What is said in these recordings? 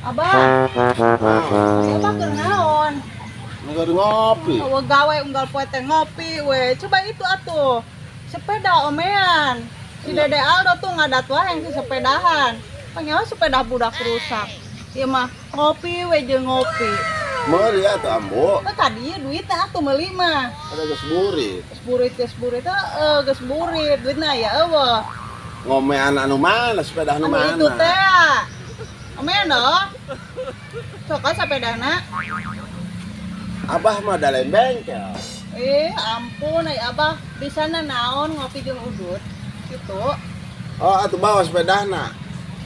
Abah, abah keur naon? Nggak ngopi. Gawe unggal poe teh ngopi we. Coba itu atuh. Sepeda omean. Si Dede Aldo tuh ngadat wae si sepedahan. Panggil sepeda budak rusak. Ieu mah ngopi we jeung ngopi. Meuli atuh ambo. Tadi duitna atuh meuli mah. Ada geus burit. Geus burit geus burit duitna ya eueuh. Ngomean anu mana sepeda anu mana? Itu teh. Omean doh. Sok sepedana. Abah mah da lain bengkel. Ampun, abah di sana naon ngopi jeung udut. Gitu. Oh, atuh bawa sepedana.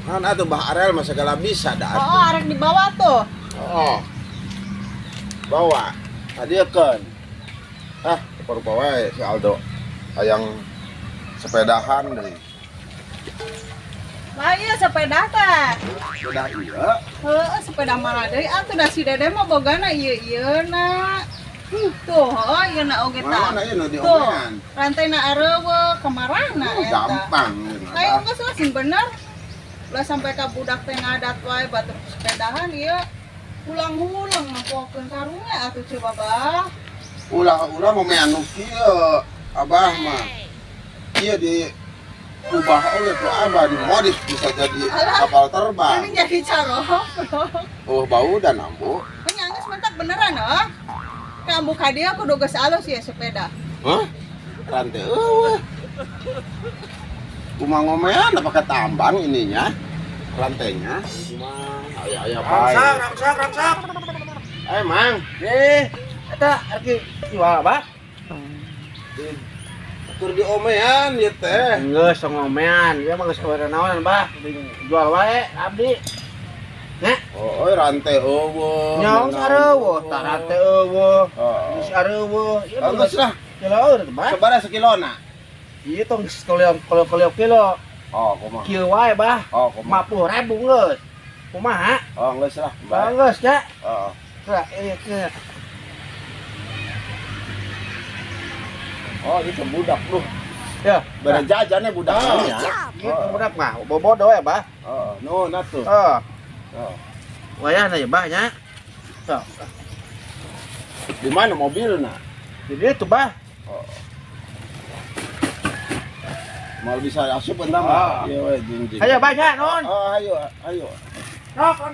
Kan atuh Bah Arel mah segala bisa dah. Oh, arek di bawah tuh. Oh. Bawa. Hadiekeun. Rupa wae si Aldo. Hayang sepedahan deui. Lah iya sepeda teh. Sepeda iya. Heeh, sepeda mah deui atuh da si Dede mah bogana ieu-ieuna. Tuh, ieu na oge tah. Mana ieu nu Tuh, diomean? rantena areuweuk kemarana eta. Gampang. Kayak geus langsung bener. Ulah sampai ka budak teh ngadat wae batur sepedahan ieu. Ulang-ulang ngapokeun karunya atuh coba bah. Ulah-ulah momean nu kieu. Abah mah. Ieu di ubah oleh tuh Abah dimodif bisa jadi kapal terbang. Ini jadi carok. Oh, bau dan ambo. Nyangges mentak beneran oh. Kamu ka dia kudu geus alus ya sepeda. Hah? Rantai eueuh. Kumaha ngomean apa ketambang ininya? Rantainya. Kumaha aya bae. Rangsak. Mang. Eta arki jual apa? Tur diomean ieu teh. Geus ngomean, dia mah geus kawer naonan, Bah. Jual wae abdi. Nya, Oh, rantai eueuh. nyaong sareueuh, tah rate eueuh. Oh. Geus areueuh. Ieu mah Geus lah. kiloeur teh, Bah. Sabaraha sakilona? Ieu tong geus kilo. Oh, kumaha? Kieu wae, Bah. Oh, kumaha? 50.000 geus. Kumaha? Oh, geus lah. Geus, nya. Heeh. Tah, ieu Oh, itu budak lu. ya. Bere jajannya budaknya. Ieu budak mah bobodo ya, Bah. Heeh, nu atuh. Oh, wayahna ya, Bah, nya. Tuh. Di mana mobilna? Jadi itu, Bah. Oh. Mau bisa asup entah mah. Iya we jinjing. Ayo, Bah, nya, non. Oh, ayo. Sok.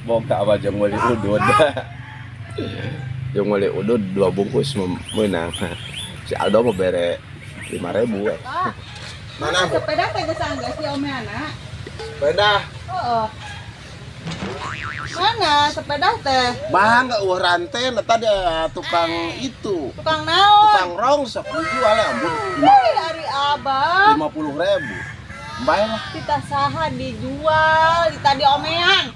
Boga apa jeung wali udud. Jeung wali udud 2 bungkus meunang. Si Aldo mau bere 5.000 we. Pak. Mana? Sepeda teh geus anggas ya omeana. Sepeda. Heeh. Mana sepeda teh? Bang eueuh rantai eta ada tukang itu. Tukang naon? Tukang rongsok dijual ya ampun. Ari Abah. 50.000. Bae lah. Kita saha dijual, kita diomean.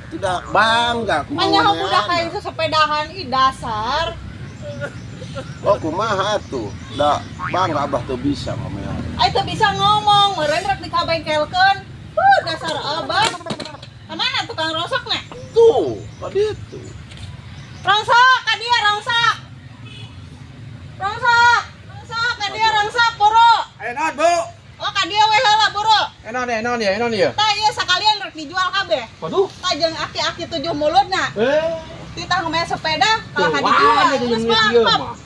Tidak bangga Manyaho budak kayak sepedahan ih dasar. Oh kumaha tuh? Da bangga Abah tuh bisa ngomean. Ai teu bisa ngomong, meureun rek dikabengkelkeun. Dasar Abah. Mana tukang rosokna? Tuh, tadi itu. Rongsok, ka dia rongsok. Rongsok ka dia rongsok boro. Enon, Bu. Oh ka dia we heula boro. Enon ya. Tah ieu sakalian rek dijual kabeh. Waduh. Tah jeung aki-aki 7 mulutna. Titah ngomel sepeda kalau ka Wah, dijual. itu Geus yang ieu mah. mah.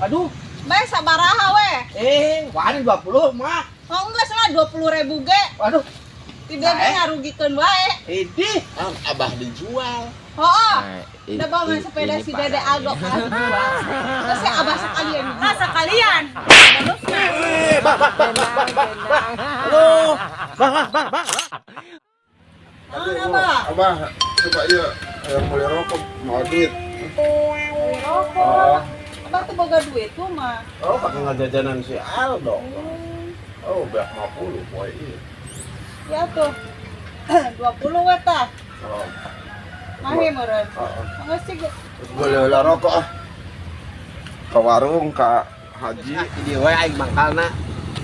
Aduh, Bae sabaraha we? wani 20 mah. Oh geus lah 20.000 ge. Waduh, Tidak ge ngarugikeun wae. ini. Abah dijual. Hooh. Udah bawa sepeda si Dede Aldo kan. Terus ya Abah sekalian. Sekalian. Bagusna. Halo. Bang. Abah coba ieu yang mulai rokok mau duit. Rokok. Abah tuh boga duit tuh mah. Oh pakai ngajajanan si Aldo. Oh beak 50 poe ieu. Ya tuh. 20 we tah. Oh. Mahe meureun. Heeh. Geus sih. Terus boleh lah rokok ah. Ke warung ka Haji. Di dieu we aing mangkalna.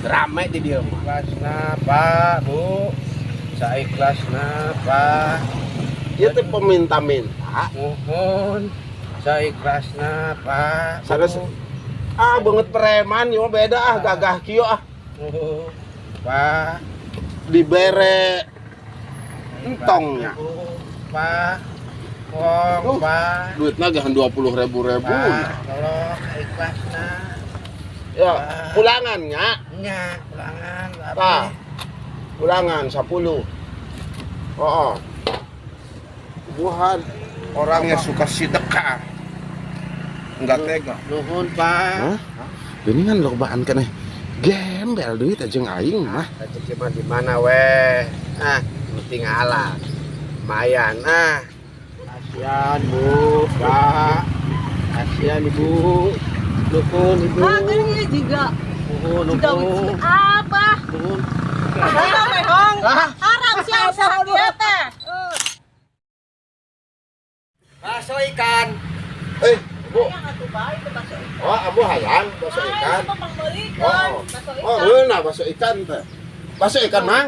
Rame di dieu mah. Ikhlasna, Pak, Bu. Saikhlasna, Pak. Ieu teh peminta-minta. Mohon saikhlasna, Pak. Sanes banget preman yo beda ah gagah kieu ah. Pak. Dibere Entongnya. Pak. Kong, Pak. Duitnya jangan 20.000. Kalau ikhlasna. Ya, pulangannya. Nya, pulangan. Pak. Pulangan 10. Oh. Buhan orangnya suka sedekah. Enggak tega. Nuhun, Pak. Hah? Ini kan lobaan kan gembel duit aja aing mah. Rezeki mah di mana weh? Penting ngalah. Lumayan Kasihan Bu, Pak. Kasihan Ibu. Nuhun Ibu. Ah, kan iya juga. Nuhun, Juga nuhun. wisi apa? Nuhun. Haram hong. Haram sih asal dia teh. Bakso ikan. Bu. Yang atuh bae itu bakso ikan. Oh, abu hayang bakso ikan. Itu pembelikan bakso Oh, ikan. nah bakso ikan teh. Bakso ikan mang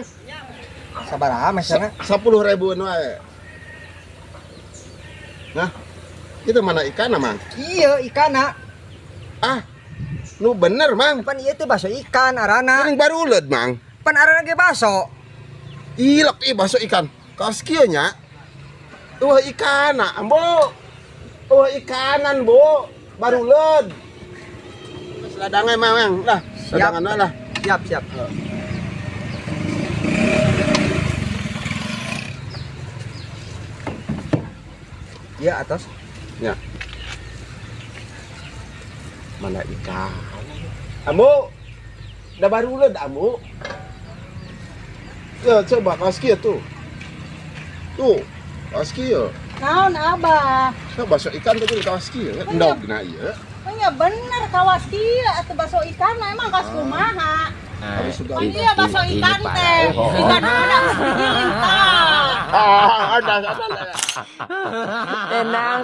Sabaraha masana? 10.000 wae. Nah, itu mana ikan mang? Iya, ikana. Ah, lu bener mang. Pan ieu teh bakso ikan arana. Yang baru ulet mang. Pan arana ge bakso. Ilok bakso ikan. Kaos kieu nya. Wah ikan, ambo. Wah ikanan, Bu. Baru ulet. Seladangan mang. Lah, seladangan lah. Siap. Ya atas. Ya. Mana ikan? Ambo. Udah baru ulet, ambo. Ya, coba kaos kieu tuh. Tuh, kaos kieu. Naon abah? Nah, bakso ikan tadi kawas kieu, endog na ieu. Oh ya bener kawas kieu atuh bakso ikan emang kawas kumaha. Tapi sudah Oh iya bakso ikan teh. Ikan ada giling ada. Tenang.